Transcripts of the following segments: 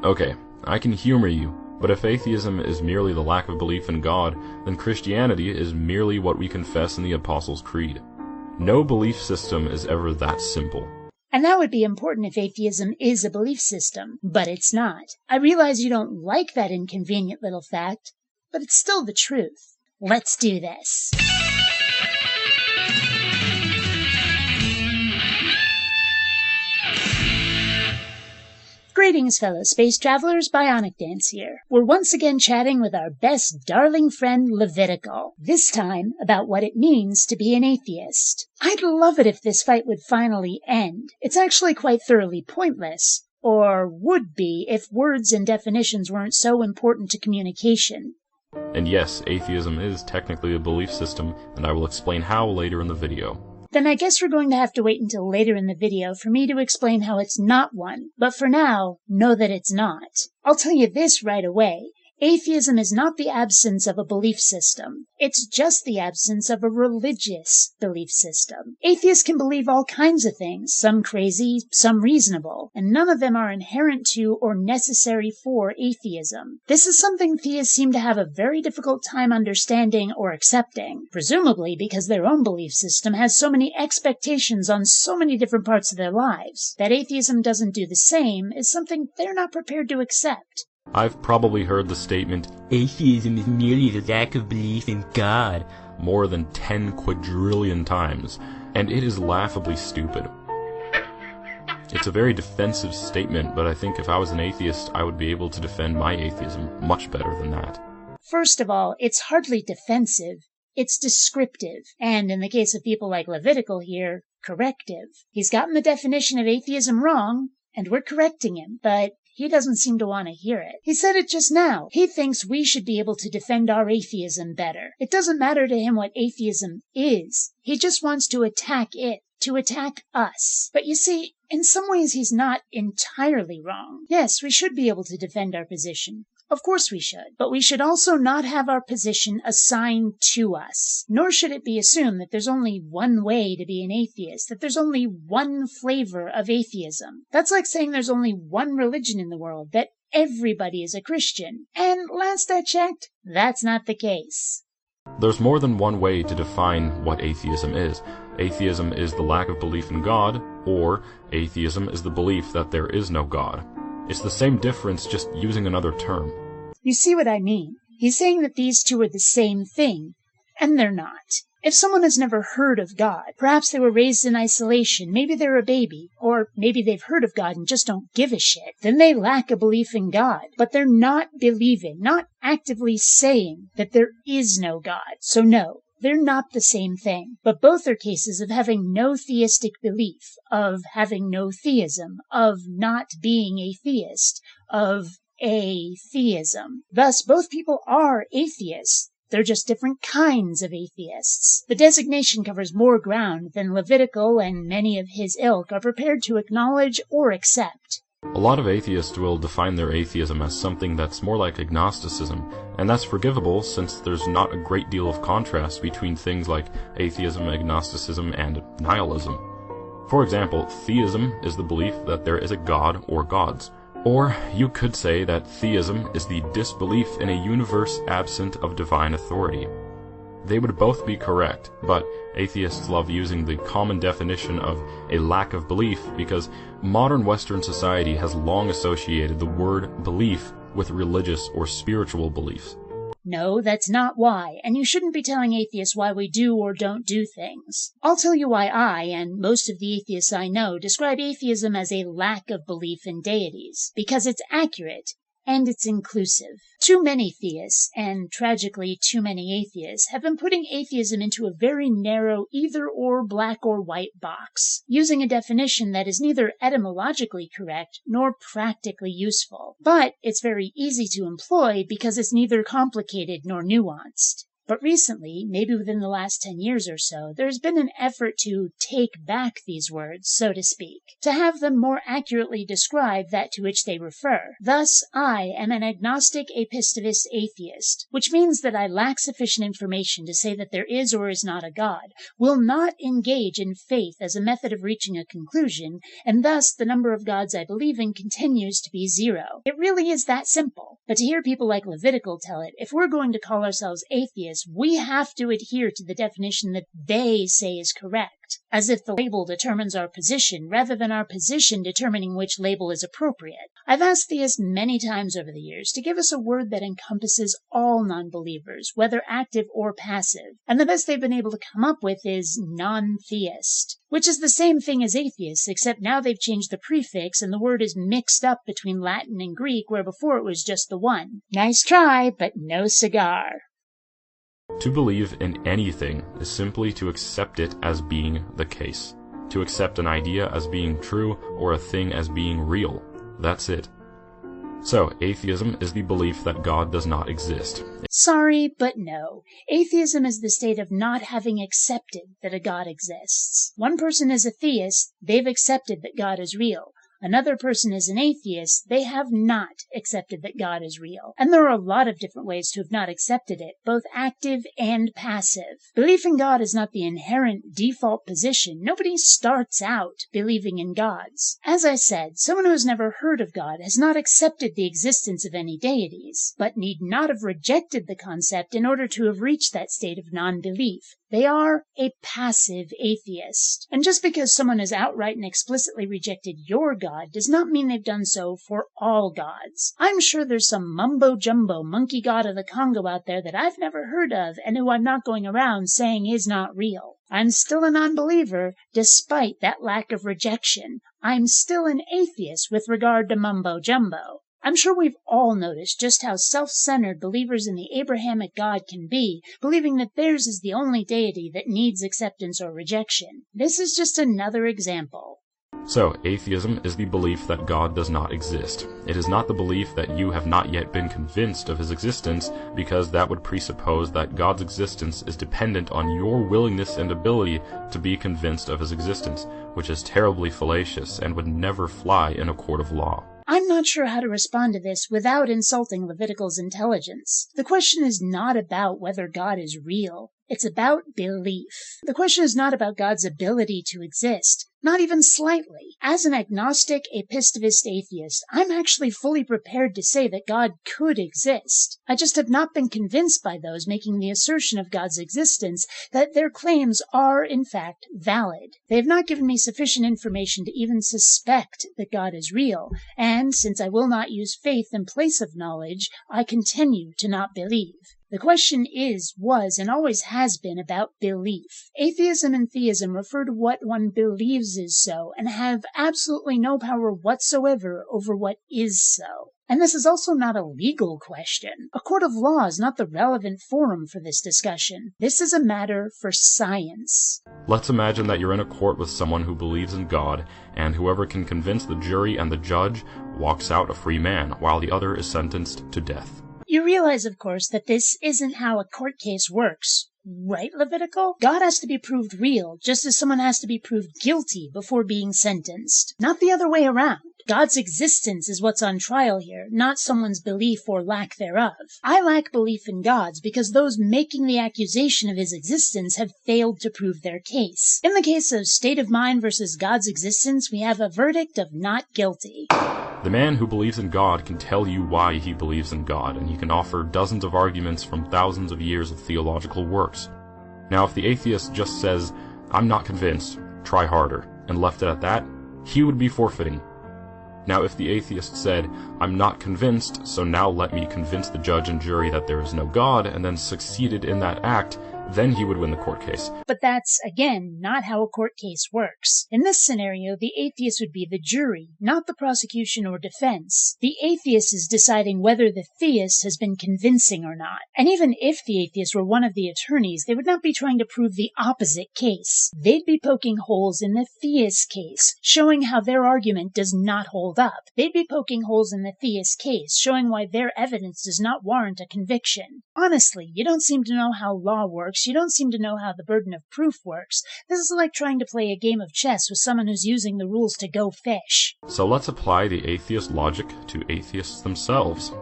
Okay, I can humor you, but if atheism is merely the lack of belief in God, then Christianity is merely what we confess in the Apostles' Creed. No belief system is ever that simple. And that would be important if atheism is a belief system, but it's not. I realize you don't like that inconvenient little fact, but it's still the truth. Let's do this. Greetings, fellow space travelers. BionicDance here. We're once again chatting with our best darling friend Levitical, this time about what it means to be an atheist. I'd love it if this fight would finally end. It's actually quite thoroughly pointless, or would be if words and definitions weren't so important to communication. And yes, atheism is technically a belief system, and I will explain how later in the video. Then I guess we're going to have to wait until later in the video for me to explain how it's not one. But for now, know that it's not. I'll tell you this right away. Atheism is not the absence of a belief system. It's just the absence of a religious belief system. Atheists can believe all kinds of things, some crazy, some reasonable, and none of them are inherent to or necessary for atheism. This is something theists seem to have a very difficult time understanding or accepting, presumably because their own belief system has so many expectations on so many different parts of their lives. That atheism doesn't do the same is something they're not prepared to accept. I've probably heard the statement, atheism is merely the lack of belief in God, more than 10 quadrillion times, and it is laughably stupid. It's a very defensive statement, but I think if I was an atheist, I would be able to defend my atheism much better than that. First of all, it's hardly defensive. It's descriptive, and in the case of people like Levitical here, corrective. He's gotten the definition of atheism wrong, and we're correcting him, but he doesn't seem to want to hear it. He said it just now. He thinks we should be able to defend our atheism better. It doesn't matter to him what atheism is. He just wants to attack it, to attack us. But you see, in some ways he's not entirely wrong. Yes, we should be able to defend our position. Of course we should. But we should also not have our position assigned to us. Nor should it be assumed that there's only one way to be an atheist, that there's only one flavor of atheism. That's like saying there's only one religion in the world, that everybody is a Christian. And last I checked, that's not the case. There's more than one way to define what atheism is. Atheism is the lack of belief in God, or atheism is the belief that there is no God. It's the same difference, just using another term. You see what I mean? He's saying that these two are the same thing, and they're not. If someone has never heard of God, perhaps they were raised in isolation, maybe they're a baby, or maybe they've heard of God and just don't give a shit, then they lack a belief in God. But they're not believing, not actively saying that there is no God. So no, they're not the same thing. But both are cases of having no theistic belief, of having no theism, of not being a theist, of atheism. Thus, both people are atheists. They're just different kinds of atheists. The designation covers more ground than Levitical and many of his ilk are prepared to acknowledge or accept. A lot of atheists will define their atheism as something that's more like agnosticism, and that's forgivable since there's not a great deal of contrast between things like atheism, agnosticism, and nihilism. For example, theism is the belief that there is a god or gods. Or you could say that theism is the disbelief in a universe absent of divine authority. They would both be correct, but atheists love using the common definition of a lack of belief because modern Western society has long associated the word belief with religious or spiritual beliefs. No, that's not why, and you shouldn't be telling atheists why we do or don't do things. I'll tell you why I, and most of the atheists I know, describe atheism as a lack of belief in deities, because it's accurate, and it's inclusive. Too many theists, and tragically too many atheists, have been putting atheism into a very narrow either-or black or white box, using a definition that is neither etymologically correct nor practically useful. But it's very easy to employ because it's neither complicated nor nuanced. But recently, maybe within the last 10 years or so, there's been an effort to take back these words, so to speak, to have them more accurately describe that to which they refer. Thus, I am an agnostic apistivist atheist, which means that I lack sufficient information to say that there is or is not a God, will not engage in faith as a method of reaching a conclusion, and thus the number of gods I believe in continues to be 0. It really is that simple. But to hear people like Levitical tell it, if we're going to call ourselves atheists, we have to adhere to the definition that they say is correct, as if the label determines our position rather than our position determining which label is appropriate. I've asked theists many times over the years to give us a word that encompasses all non-believers, whether active or passive, and the best they've been able to come up with is non-theist, which is the same thing as atheist, except now they've changed the prefix and the word is mixed up between Latin and Greek, where before it was just the one. Nice try, but no cigar. To believe in anything is simply to accept it as being the case. To accept an idea as being true or a thing as being real. That's it. So, atheism is the belief that God does not exist. Sorry, but no. Atheism is the state of not having accepted that a God exists. One person is a theist, they've accepted that God is real. Another person is an atheist, they have not accepted that God is real. And there are a lot of different ways to have not accepted it, both active and passive. Belief in God is not the inherent default position. Nobody starts out believing in gods. As I said, someone who has never heard of God has not accepted the existence of any deities, but need not have rejected the concept in order to have reached that state of non-belief. They are a passive atheist. And just because someone has outright and explicitly rejected your God does not mean they've done so for all gods. I'm sure there's some mumbo-jumbo monkey god of the Congo out there that I've never heard of and who I'm not going around saying is not real. I'm still a non-believer despite that lack of rejection. I'm still an atheist with regard to mumbo-jumbo. I'm sure we've all noticed just how self-centered believers in the Abrahamic God can be, believing that theirs is the only deity that needs acceptance or rejection. This is just another example. So, atheism is the belief that God does not exist. It is not the belief that you have not yet been convinced of his existence, because that would presuppose that God's existence is dependent on your willingness and ability to be convinced of his existence, which is terribly fallacious and would never fly in a court of law. I'm not sure how to respond to this without insulting Levitical's intelligence. The question is not about whether God is real. It's about belief. The question is not about God's ability to exist. Not even slightly. As an agnostic, apistivist atheist, I'm actually fully prepared to say that God could exist. I just have not been convinced by those making the assertion of God's existence that their claims are, in fact, valid. They have not given me sufficient information to even suspect that God is real, and since I will not use faith in place of knowledge, I continue to not believe. The question is, was, and always has been about belief. Atheism and theism refer to what one believes is so, and have absolutely no power whatsoever over what is so. And this is also not a legal question. A court of law is not the relevant forum for this discussion. This is a matter for science. Let's imagine that you're in a court with someone who believes in God, and whoever can convince the jury and the judge walks out a free man, while the other is sentenced to death. You realize, of course, that this isn't how a court case works. Right, Levitical? God has to be proved real, just as someone has to be proved guilty before being sentenced. Not the other way around. God's existence is what's on trial here, not someone's belief or lack thereof. I lack belief in God's because those making the accusation of his existence have failed to prove their case. In the case of state of mind versus God's existence, we have a verdict of not guilty. The man who believes in God can tell you why he believes in God, and he can offer dozens of arguments from thousands of years of theological works. Now, if the atheist just says, "I'm not convinced, try harder," and left it at that, he would be forfeiting. Now, if the atheist said, "I'm not convinced, so now let me convince the judge and jury that there is no God," and then succeeded in that act, then he would win the court case. But that's, again, not how a court case works. In this scenario, the atheist would be the jury, not the prosecution or defense. The atheist is deciding whether the theist has been convincing or not. And even if the atheist were one of the attorneys, they would not be trying to prove the opposite case. They'd be poking holes in the theist case, showing how their argument does not hold up. They'd be poking holes in the theist case, showing why their evidence does not warrant a conviction. Honestly, you don't seem to know how law works, you don't seem to know how the burden of proof works. This is like trying to play a game of chess with someone who's using the rules to go fish. So let's apply the atheist logic to atheists themselves.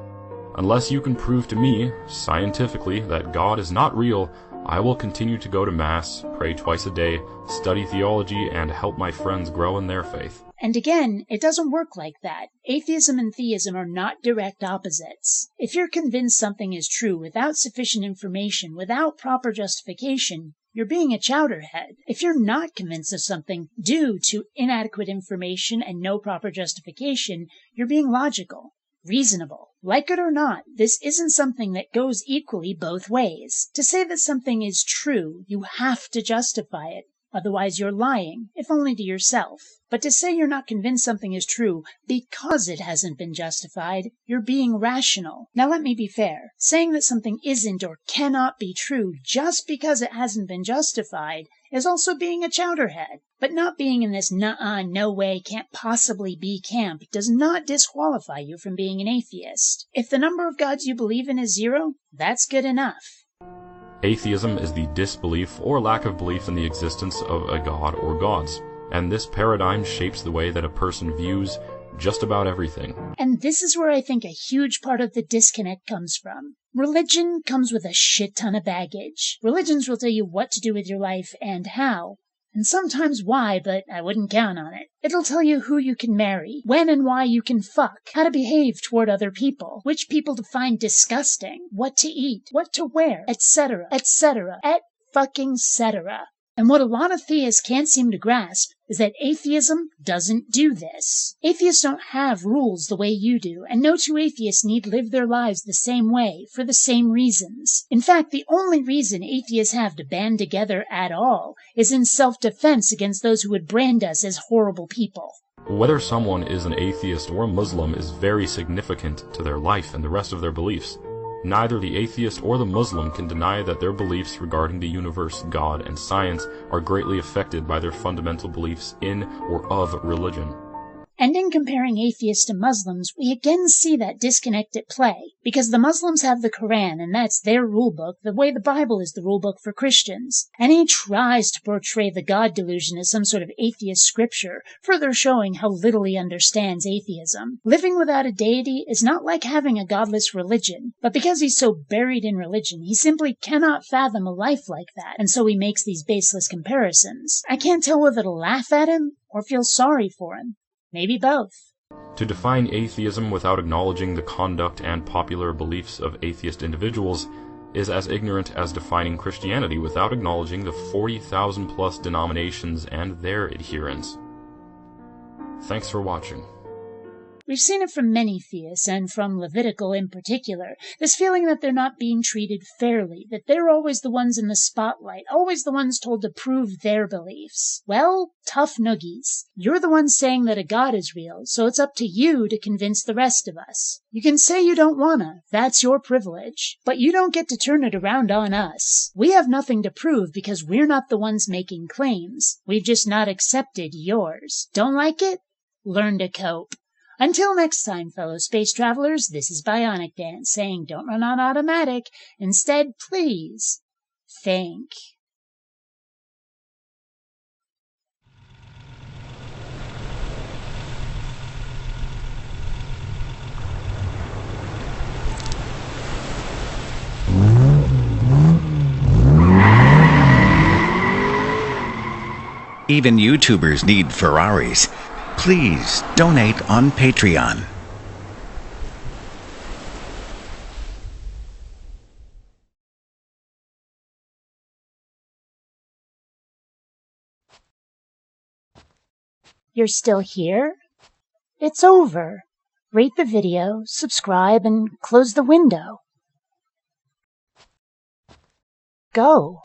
Unless you can prove to me, scientifically, that God is not real, I will continue to go to Mass, pray twice a day, study theology, and help my friends grow in their faith. And again, it doesn't work like that. Atheism and theism are not direct opposites. If you're convinced something is true without sufficient information, without proper justification, you're being a chowderhead. If you're not convinced of something due to inadequate information and no proper justification, you're being logical, reasonable. Like it or not, this isn't something that goes equally both ways. To say that something is true, you have to justify it. Otherwise you're lying, if only to yourself. But to say you're not convinced something is true because it hasn't been justified, you're being rational. Now let me be fair. Saying that something isn't or cannot be true just because it hasn't been justified is also being a chowderhead. But not being in this nuh-uh, no way, can't possibly be camp does not disqualify you from being an atheist. If the number of gods you believe in is 0, that's good enough. Atheism is the disbelief or lack of belief in the existence of a god or gods, and this paradigm shapes the way that a person views just about everything. And this is where I think a huge part of the disconnect comes from. Religion comes with a shit ton of baggage. Religions will tell you what to do with your life and how, and sometimes why, but I wouldn't count on it. It'll tell you who you can marry, when and why you can fuck, how to behave toward other people, which people to find disgusting, what to eat, what to wear, etc., etc., etc. And what a lot of theists can't seem to grasp is that atheism doesn't do this. Atheists don't have rules the way you do, and no two atheists need live their lives the same way, for the same reasons. In fact, the only reason atheists have to band together at all is in self-defense against those who would brand us as horrible people. Whether someone is an atheist or a Muslim is very significant to their life and the rest of their beliefs. Neither the atheist or the Muslim can deny that their beliefs regarding the universe, God, and science are greatly affected by their fundamental beliefs in or of religion. And in comparing atheists to Muslims, we again see that disconnect at play, because the Muslims have the Quran, and that's their rule book, the way the Bible is the rule book for Christians. And he tries to portray the God delusion as some sort of atheist scripture, further showing how little he understands atheism. Living without a deity is not like having a godless religion, but because he's so buried in religion, he simply cannot fathom a life like that, and so he makes these baseless comparisons. I can't tell whether to laugh at him or feel sorry for him. Maybe both. To define atheism without acknowledging the conduct and popular beliefs of atheist individuals is as ignorant as defining Christianity without acknowledging the 40,000 plus denominations and their adherents. Thanks for watching. We've seen it from many theists, and from Levitical in particular, this feeling that they're not being treated fairly, that they're always the ones in the spotlight, always the ones told to prove their beliefs. Well, tough noogies. You're the ones saying that a God is real, so it's up to you to convince the rest of us. You can say you don't wanna, that's your privilege, but you don't get to turn it around on us. We have nothing to prove because we're not the ones making claims. We've just not accepted yours. Don't like it? Learn to cope. Until next time, fellow space travelers, this is BionicDance saying don't run on automatic. Instead, please think. Even YouTubers need Ferraris. Please donate on Patreon. You're still here? It's over. Rate the video, subscribe, and close the window. Go.